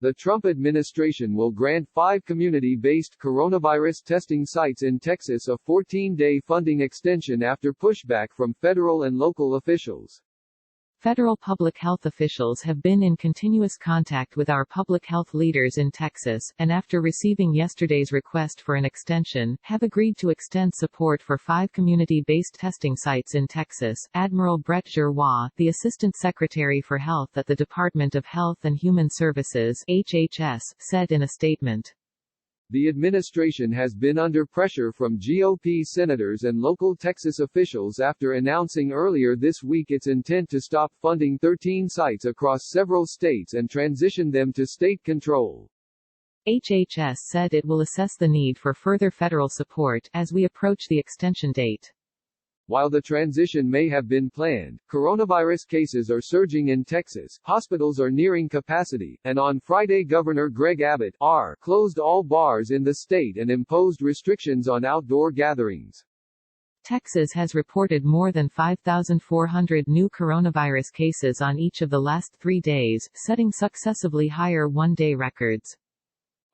The Trump administration will grant 5 community-based coronavirus testing sites in Texas a 14-day funding extension after pushback from federal and local officials. Federal public health officials have been in continuous contact with our public health leaders in Texas, and after receiving yesterday's request for an extension, have agreed to extend support for 5 community-based testing sites in Texas. Admiral Brett Giroir, the Assistant Secretary for Health at the Department of Health and Human Services (HHS), said in a statement. The administration has been under pressure from GOP senators and local Texas officials after announcing earlier this week its intent to stop funding 13 sites across several states and transition them to state control. HHS said it will assess the need for further federal support as we approach the extension date. While the transition may have been planned, coronavirus cases are surging in Texas, hospitals are nearing capacity, and on Friday Governor Greg Abbott closed all bars in the state and imposed restrictions on outdoor gatherings. Texas has reported more than 5,400 new coronavirus cases on each of the last 3 days, setting successively higher one-day records.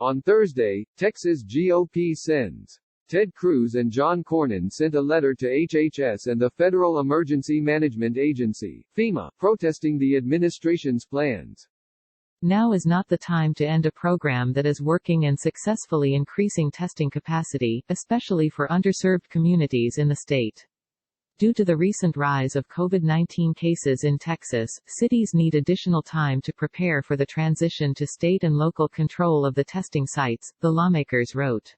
On Thursday, Texas GOP Sens. Ted Cruz and John Cornyn sent a letter to HHS and the Federal Emergency Management Agency, FEMA, protesting the administration's plans. Now is not the time to end a program that is working and successfully increasing testing capacity, especially for underserved communities in the state. Due to the recent rise of COVID-19 cases in Texas, cities need additional time to prepare for the transition to state and local control of the testing sites, the lawmakers wrote.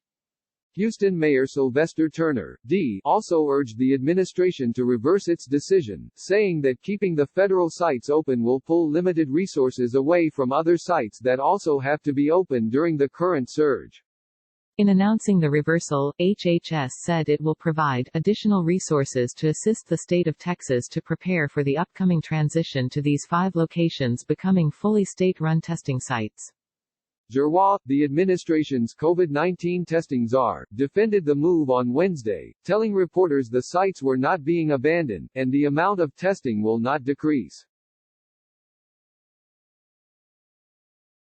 Houston Mayor Sylvester Turner, D., also urged the administration to reverse its decision, saying that keeping the federal sites open will pull limited resources away from other sites that also have to be open during the current surge. In announcing the reversal, HHS said it will provide additional resources to assist the state of Texas to prepare for the upcoming transition to these 5 locations becoming fully state-run testing sites. Giroir, the administration's COVID-19 testing czar, defended the move on Wednesday, telling reporters the sites were not being abandoned, and the amount of testing will not decrease.